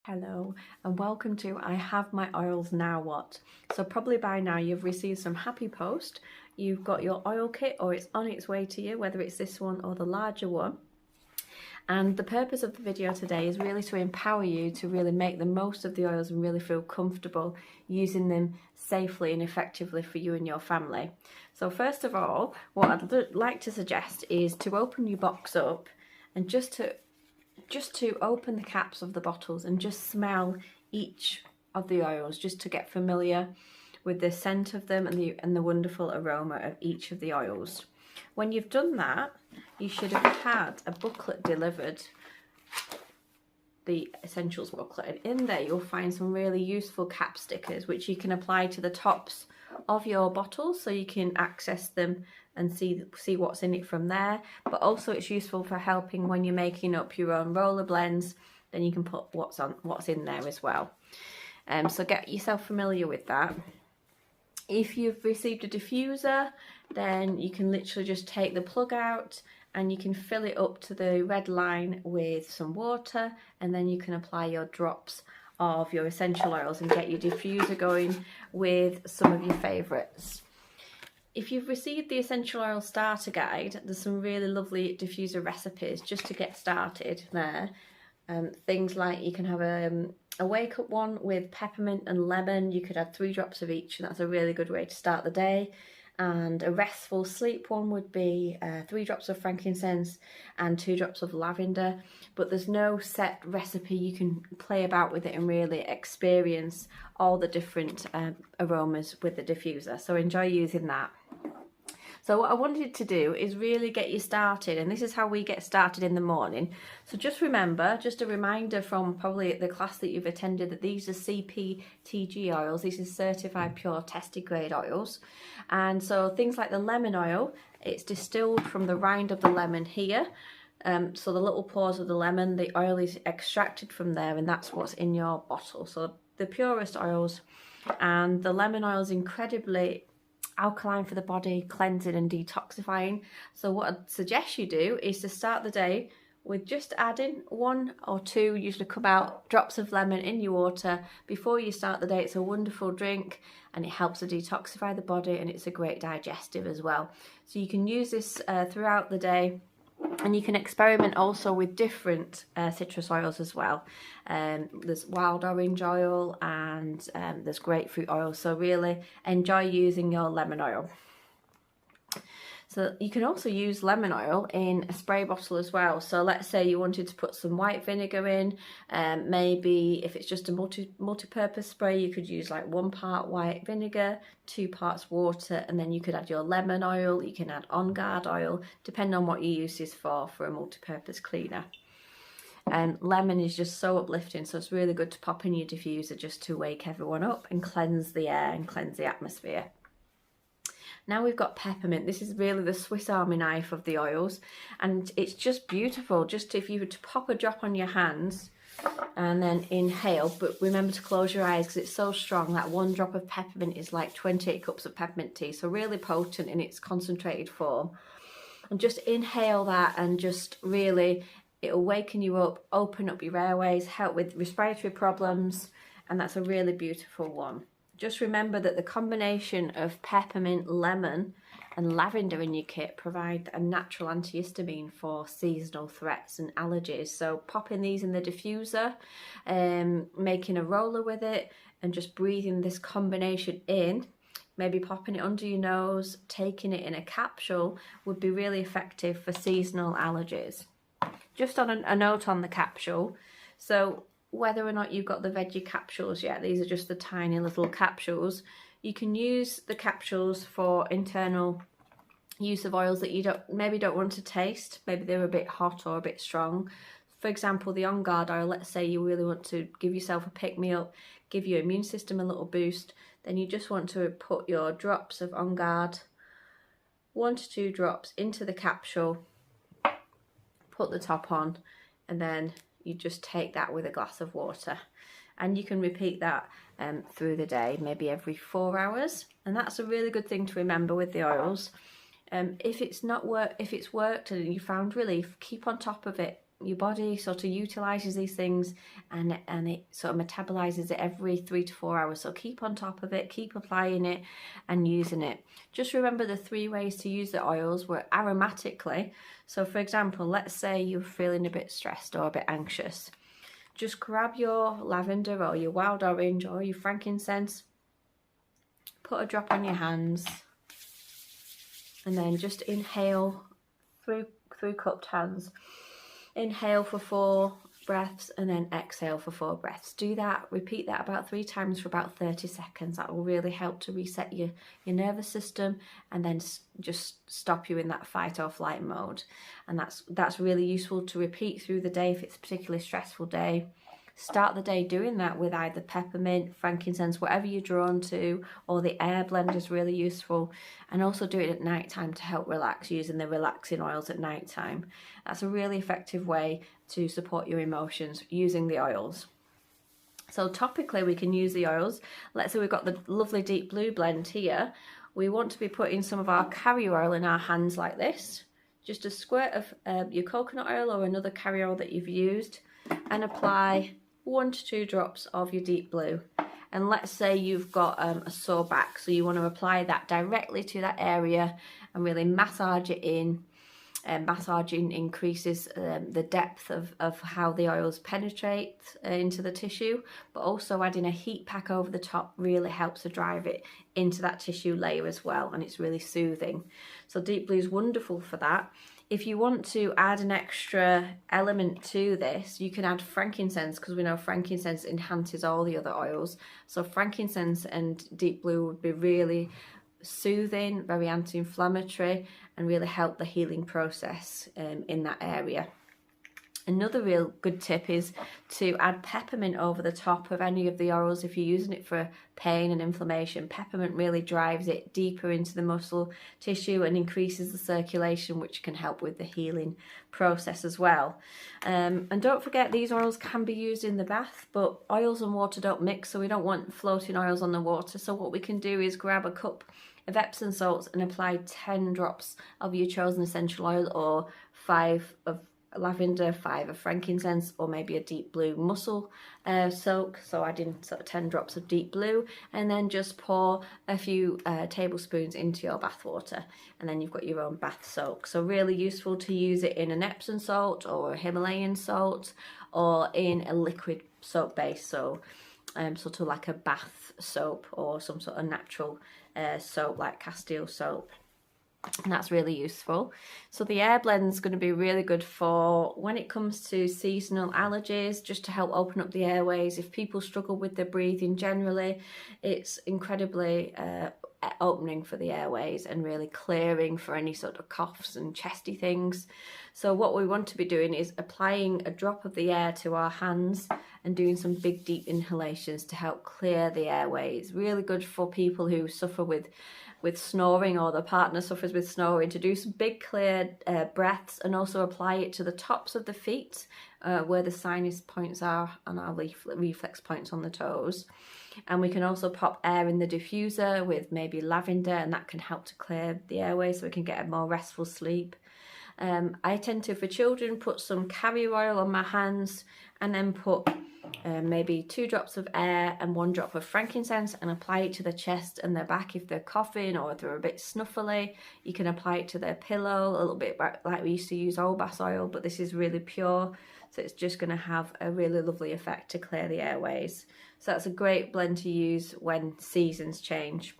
Hello and welcome to I Have My Oils Now What. So probably by now you've received some happy post. You've got your oil kit or it's on its way to you, whether it's this one or the larger one. And the purpose of the video today is really to empower you to really make the most of the oils and really feel comfortable using them safely and effectively for you and your family. So first of all, what I'd like to suggest is to open your box up and just to open the caps of the bottles and just smell each of the oils, just to get familiar with the scent of them and the wonderful aroma of each of the oils. When you've done that, you should have had a booklet delivered, the essentials booklet, and in there you'll find some really useful cap stickers which you can apply to the tops of your bottles so you can access them and see what's in it from there. But also it's useful for helping when you're making up your own roller blends, then you can put what's in there as well. So get yourself familiar with that. If you've received a diffuser, then you can literally just take the plug out and you can fill it up to the red line with some water, and then you can apply your drops of your essential oils and get your diffuser going with some of your favourites. If you've received the Essential Oil Starter Guide, there's some really lovely diffuser recipes just to get started there. Things like you can have a wake up one with peppermint and lemon. You could add 3 drops of each, and that's a really good way to start the day. And a restful sleep one would be 3 drops of frankincense and 2 drops of lavender. But there's no set recipe. You can play about with it and really experience all the different aromas with the diffuser. So enjoy using that. So what I wanted to do is really get you started, and this is how we get started in the morning. So just remember, just a reminder from probably the class that you've attended, that these are CPTG oils. These are certified pure tested grade oils. And so things like the lemon oil, it's distilled from the rind of the lemon here. So the little pores of the lemon, the oil is extracted from there, and that's what's in your bottle. So the purest oils, and the lemon oil is incredibly alkaline for the body, cleansing and detoxifying. So what I'd suggest you do is to start the day with just adding 1 or 2, usually come out, drops of lemon in your water before you start the day. It's a wonderful drink and it helps to detoxify the body, and it's a great digestive as well. So you can use this throughout the day. And you can experiment also with different citrus oils as well. There's wild orange oil and there's grapefruit oil. So really enjoy using your lemon oil. So you can also use lemon oil in a spray bottle as well. So let's say you wanted to put some white vinegar in. Maybe if it's just a multi-purpose spray, you could use like 1 part white vinegar, 2 parts water, and then you could add your lemon oil. You can add On Guard oil, depending on what you use this for a multi-purpose cleaner. And lemon is just so uplifting, so it's really good to pop in your diffuser just to wake everyone up and cleanse the air and cleanse the atmosphere. Now we've got peppermint. This is really the Swiss Army knife of the oils, and it's just beautiful. Just if you were to pop a drop on your hands and then inhale, but remember to close your eyes because it's so strong. That 1 drop of peppermint is like 28 cups of peppermint tea, so really potent in its concentrated form. And just inhale that, and just really, it'll waken you up, open up your airways, help with respiratory problems, and that's a really beautiful one. Just remember that the combination of peppermint, lemon and lavender in your kit provide a natural antihistamine for seasonal threats and allergies. So popping these in the diffuser, making a roller with it, and just breathing this combination in, maybe popping it under your nose, taking it in a capsule would be really effective for seasonal allergies. Just on a note on the capsule, so whether or not you've got the veggie capsules yet, these are just the tiny little capsules. You can use the capsules for internal use of oils that you maybe don't want to taste. Maybe they're a bit hot or a bit strong. For example, the On Guard oil, let's say you really want to give yourself a pick-me-up, give your immune system a little boost, then you just want to put your drops of On Guard, 1 to 2 drops into the capsule, put the top on, and then you just take that with a glass of water, and you can repeat that through the day, maybe every 4 hours. And that's a really good thing to remember with the oils. If it's worked and you found relief, keep on top of it your body sort of utilizes these things, and it sort of metabolizes it every 3 to 4 hours. So keep on top of it, keep applying it and using it. Just remember the 3 ways to use the oils were aromatically. So for example, let's say you're feeling a bit stressed or a bit anxious. Just grab your lavender or your wild orange or your frankincense, put a drop on your hands, and then just inhale through cupped hands. Inhale for 4 breaths and then exhale for 4 breaths. Do that, repeat that about 3 times for about 30 seconds. That will really help to reset your nervous system and then just stop you in that fight or flight mode. And that's really useful to repeat through the day if it's a particularly stressful day. Start the day doing that with either peppermint, frankincense, whatever you're drawn to, or the air blend is really useful. And also do it at night time to help relax, using the relaxing oils at night time. That's a really effective way to support your emotions using the oils. So topically we can use the oils. Let's say we've got the lovely deep blue blend here. We want to be putting some of our carrier oil in our hands like this. Just a squirt of your coconut oil or another carrier oil that you've used, and apply 1 to 2 drops of your deep blue. And let's say you've got a sore back, so you want to apply that directly to that area and really massage it in. Massaging increases the depth of how the oils penetrate into the tissue, but also adding a heat pack over the top really helps to drive it into that tissue layer as well, and it's really soothing. So deep blue is wonderful for that. If you want to add an extra element to this, you can add frankincense, because we know frankincense enhances all the other oils. So frankincense and deep blue would be really soothing, very anti-inflammatory, and really help the healing process in that area. Another real good tip is to add peppermint over the top of any of the oils if you're using it for pain and inflammation. Peppermint really drives it deeper into the muscle tissue and increases the circulation, which can help with the healing process as well. And don't forget, these oils can be used in the bath, but oils and water don't mix, so we don't want floating oils on the water. So what we can do is grab a cup of Epsom salts and apply 10 drops of your chosen essential oil, or 5 of lavender, 5 of frankincense, or maybe a deep blue mussel soak. So adding sort of 10 drops of deep blue, and then just pour a few tablespoons into your bath water, and then you've got your own bath soak. So really useful to use it in an Epsom salt or a Himalayan salt, or in a liquid soap base, so sort of like a bath soap or some sort of natural soap like Castile soap. And that's really useful. So the air blend is going to be really good for when it comes to seasonal allergies, just to help open up the airways. If people struggle with their breathing generally, it's incredibly opening for the airways and really clearing for any sort of coughs and chesty things. So what we want to be doing is applying a drop of the air to our hands and doing some big deep inhalations to help clear the airways. Really good for people who suffer with snoring, or the partner suffers with snoring, to do some big clear breaths, and also apply it to the tops of the feet where the sinus points are and our reflex points on the toes. And we can also pop air in the diffuser with maybe lavender, and that can help to clear the airways so we can get a more restful sleep. I tend to, for children, put some carrier oil on my hands, and then put maybe 2 drops of air and 1 drop of frankincense, and apply it to the chest and their back if they're coughing or if they're a bit snuffly. You can apply it to their pillow, a little bit like we used to use old bath oil, but this is really pure, so it's just going to have a really lovely effect to clear the airways. So that's a great blend to use when seasons change.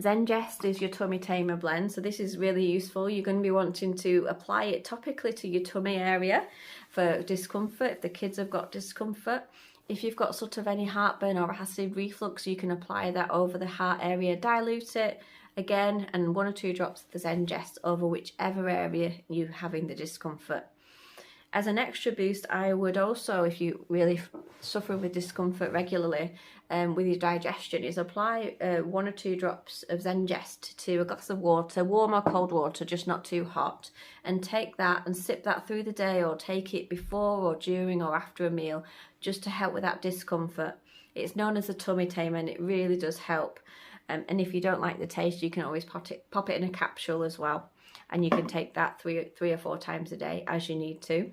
Zengest is your tummy tamer blend, so this is really useful. You're going to be wanting to apply it topically to your tummy area for discomfort, if the kids have got discomfort. If you've got sort of any heartburn or acid reflux, you can apply that over the heart area, dilute it again, and 1 or 2 drops of the Zengest over whichever area you're having the discomfort. As an extra boost, I would also, if you really suffer with discomfort regularly with your digestion, is apply 1 or 2 drops of Zengest to a glass of water, warm or cold water, just not too hot, and take that and sip that through the day, or take it before or during or after a meal, just to help with that discomfort. It's known as a tummy tamer, and it really does help. And if you don't like the taste, you can always pop it in a capsule as well. and you can take that three or four times a day as you need to.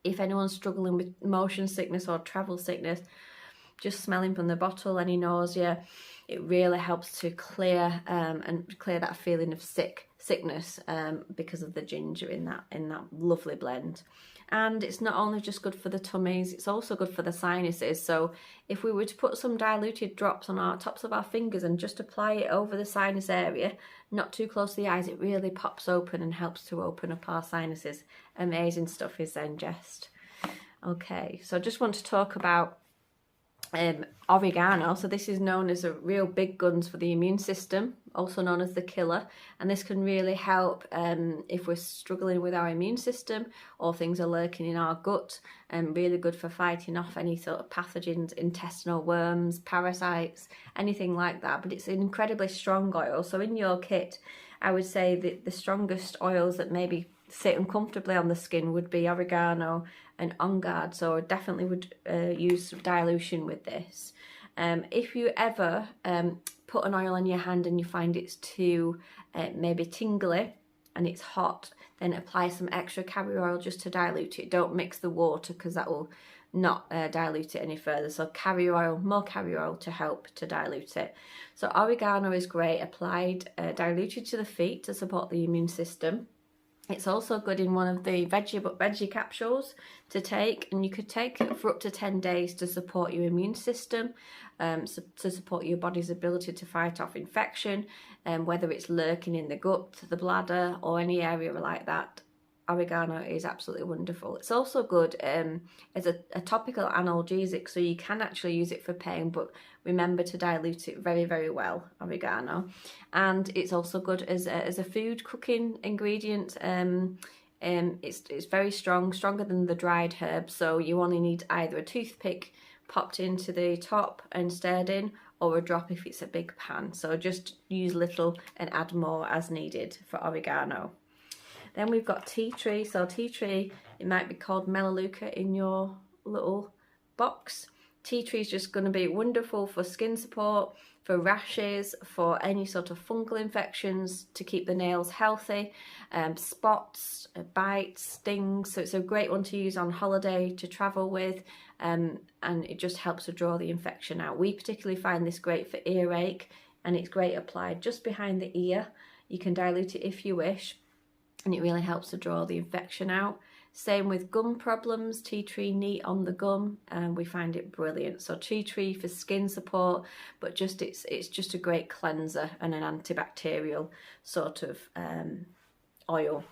If anyone's struggling with motion sickness or travel sickness, just smelling from the bottle, any nausea, it really helps to clear that feeling of sickness because of the ginger in that lovely blend. And it's not only just good for the tummies, it's also good for the sinuses. So if we were to put some diluted drops on our tops of our fingers and just apply it over the sinus area, not too close to the eyes, it really pops open and helps to open up our sinuses. Amazing stuff is Zengest. Okay, so I just want to talk about oregano. So this is known as a real big guns for the immune system, also known as the killer, and this can really help if we're struggling with our immune system or things are lurking in our gut, and really good for fighting off any sort of pathogens, intestinal worms, parasites, anything like that. But it's an incredibly strong oil, so in your kit I would say that the strongest oils that maybe sit uncomfortably on the skin would be oregano and on guard, so I definitely would use dilution with this. If you ever put an oil on your hand and you find it's too maybe tingly and it's hot, then apply some extra carrier oil just to dilute it. Don't mix the water because that will not dilute it any further. So carrier oil, more carrier oil to help to dilute it. So oregano is great applied, diluted to the feet to support the immune system. It's also good in one of the veggie capsules to take, and you could take it for up to 10 days to support your immune system, to support your body's ability to fight off infection, whether it's lurking in the gut, the bladder, or any area like that. Oregano is absolutely wonderful. It's also good as a topical analgesic, so you can actually use it for pain, but remember to dilute it very, very well, oregano. And it's also good as a food cooking ingredient. It's very strong, stronger than the dried herbs, so you only need either a toothpick popped into the top and stirred in, or a drop if it's a big pan. So just use little and add more as needed for oregano. Then we've got tea tree. So tea tree, it might be called Melaleuca in your little box. Tea tree is just going to be wonderful for skin support, for rashes, for any sort of fungal infections, to keep the nails healthy, spots, bites, stings. So it's a great one to use on holiday to travel with, and it just helps to draw the infection out. We particularly find this great for earache, and it's great applied just behind the ear. You can dilute it if you wish, and it really helps to draw the infection out. Same with gum problems, tea tree neat on the gum, and we find it brilliant. So tea tree for skin support, but just it's just a great cleanser and an antibacterial sort of oil.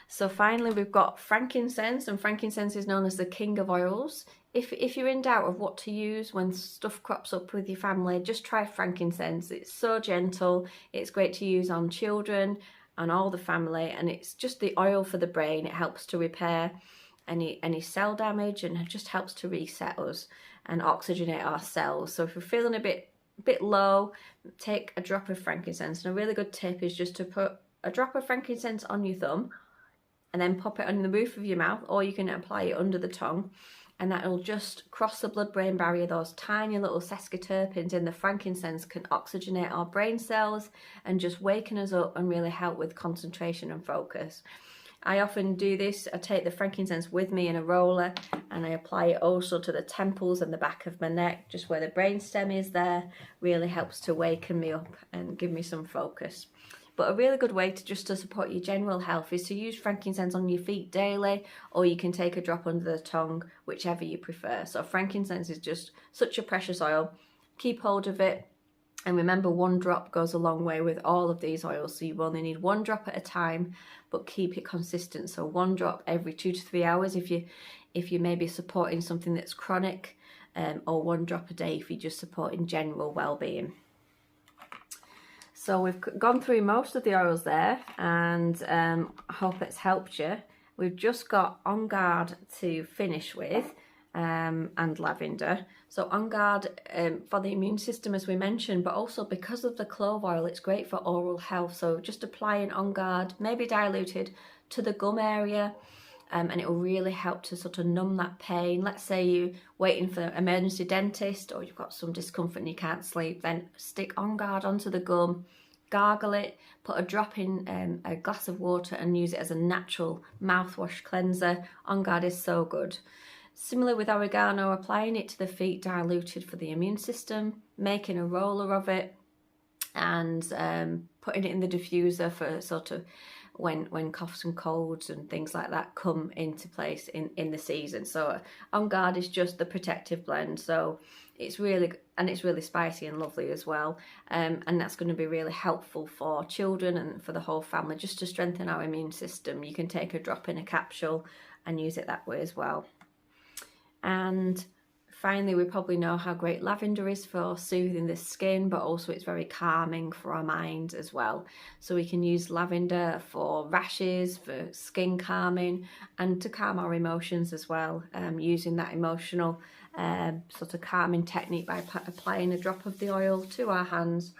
So finally we've got frankincense, and frankincense is known as the king of oils. If you're in doubt of what to use when stuff crops up with your family, just try frankincense. It's so gentle, it's great to use on children and all the family, and it's just the oil for the brain. It helps to repair any cell damage, and it just helps to reset us and oxygenate our cells. So if you're feeling a bit low, take a drop of frankincense. And a really good tip is just to put a drop of frankincense on your thumb and then pop it on the roof of your mouth, or you can apply it under the tongue, and that will just cross the blood-brain barrier. Those tiny little sesquiterpenes in the frankincense can oxygenate our brain cells and just waken us up and really help with concentration and focus. I often do this. I take the frankincense with me in a roller, and I apply it also to the temples and the back of my neck, just where the brain stem is there. Really helps to waken me up and give me some focus. But a really good way to support your general health is to use frankincense on your feet daily, or you can take a drop under the tongue, whichever you prefer. So frankincense is just such a precious oil. Keep hold of it, and remember, one drop goes a long way with all of these oils. So you only need one drop at a time, but keep it consistent. So one drop every 2 to 3 hours if you may be supporting something that's chronic, or one drop a day if you're just supporting general well-being. So we've gone through most of the oils there, and I hope it's helped you. We've just got On Guard to finish with, and lavender. So On Guard for the immune system, as we mentioned, but also because of the clove oil, it's great for oral health. So just applying On Guard, maybe diluted, to the gum area, and it will really help to sort of numb that pain. Let's say you're waiting for an emergency dentist, or you've got some discomfort and you can't sleep, then stick On Guard onto the gum, gargle it, put a drop in a glass of water and use it as a natural mouthwash cleanser. On Guard is so good. Similar with oregano, applying it to the feet diluted for the immune system, making a roller of it, and putting it in the diffuser for sort of when coughs and colds and things like that come into place in the season. So On Guard is just the protective blend, so it's really spicy and lovely as well, and that's going to be really helpful for children and for the whole family, just to strengthen our immune system. You can take a drop in a capsule and use it that way as well. And finally, we probably know how great lavender is for soothing the skin, but also it's very calming for our mind as well. So we can use lavender for rashes, for skin calming, and to calm our emotions as well, using that emotional sort of calming technique by applying a drop of the oil to our hands,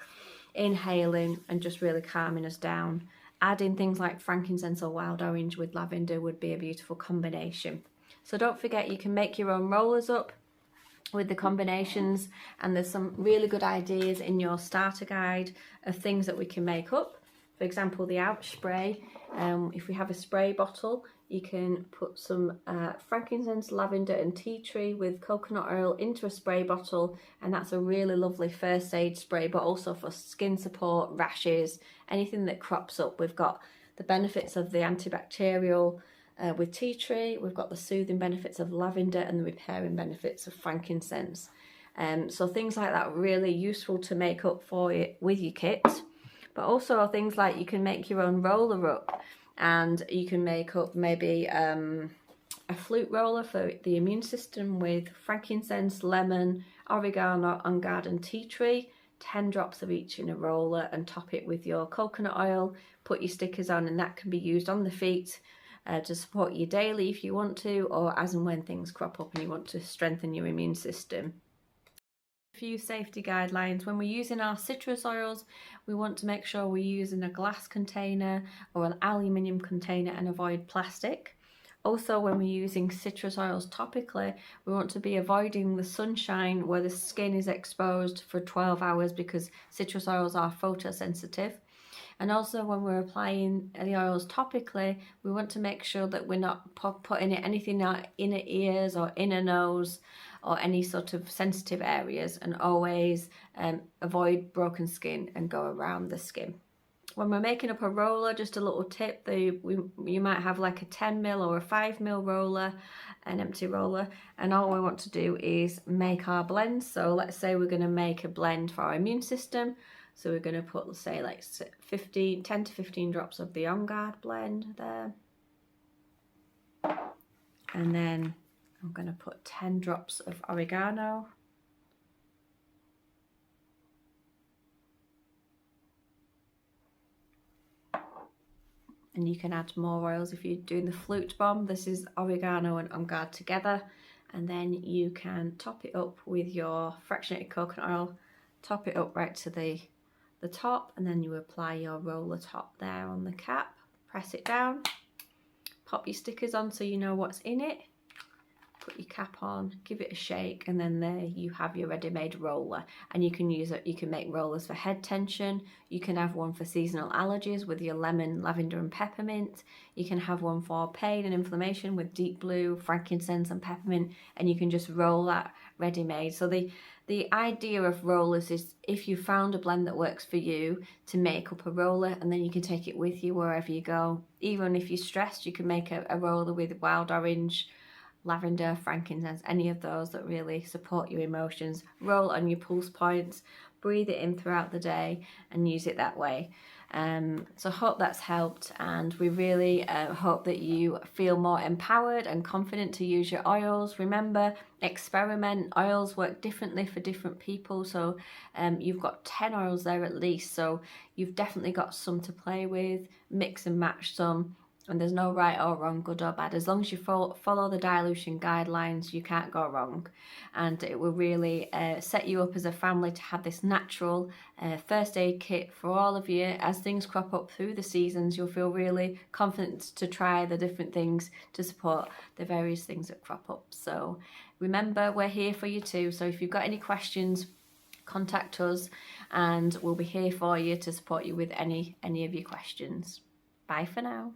inhaling, and just really calming us down. Adding things like frankincense or wild orange with lavender would be a beautiful combination. So don't forget, you can make your own rollers up with the combinations, and there's some really good ideas in your starter guide of things that we can make up. For example, the ouch spray. If we have a spray bottle, you can put some frankincense, lavender and tea tree with coconut oil into a spray bottle, and that's a really lovely first aid spray, but also for skin support, rashes, anything that crops up. We've got the benefits of the antibacterial with tea tree, we've got the soothing benefits of lavender and the repairing benefits of frankincense. So things like that are really useful to make up for you with your kit. But also things like you can make your own roller up, and you can make up maybe a flute roller for the immune system with frankincense, lemon, oregano, On Guard and tea tree. 10 drops of each in a roller, and top it with your coconut oil. Put your stickers on, and that can be used on the feet to support you daily if you want to, or as and when things crop up and you want to strengthen your immune system. A few safety guidelines. When we're using our citrus oils, we want to make sure we're using a glass container or an aluminium container and avoid plastic. Also, when we're using citrus oils topically, we want to be avoiding the sunshine where the skin is exposed for 12 hours because citrus oils are photosensitive. And also when we're applying the oils topically, we want to make sure that we're not putting anything in our inner ears or inner nose or any sort of sensitive areas, and always avoid broken skin and go around the skin. When we're making up a roller, just a little tip, you might have like a 10mm or a 5mm roller, an empty roller, and all we want to do is make our blend. So let's say we're going to make a blend for our immune system. So we're going to put, let's say, like 10 to 15 drops of the On Guard blend there. And then I'm going to put 10 drops of oregano. And you can add more oils if you're doing the flute bomb. This is oregano and On Guard together. And then you can top it up with your fractionated coconut oil. Top it up right to the top, and then you apply your roller top there on the cap. Press it down. Pop your stickers on so you know what's in it. Put your cap on, give it a shake, and then there you have your ready-made roller. And you can use it, you can make rollers for head tension, you can have one for seasonal allergies with your lemon, lavender and peppermint, you can have one for pain and inflammation with deep blue, frankincense and peppermint, and you can just roll that ready-made. So the idea of rollers is, if you found a blend that works for you, to make up a roller, and then you can take it with you wherever you go. Even if you're stressed, you can make a roller with wild orange, lavender, frankincense, any of those that really support your emotions. Roll on your pulse points, breathe it in throughout the day and use it that way. So I hope that's helped, and we really hope that you feel more empowered and confident to use your oils. Remember, experiment. Oils work differently for different people, so you've got 10 oils there at least, so you've definitely got some to play with. Mix and match some. And there's no right or wrong, good or bad. As long as you follow the dilution guidelines, you can't go wrong. And it will really set you up as a family to have this natural first aid kit for all of you. As things crop up through the seasons, you'll feel really confident to try the different things to support the various things that crop up. So remember, we're here for you too. So if you've got any questions, contact us and we'll be here for you to support you with any of your questions. Bye for now.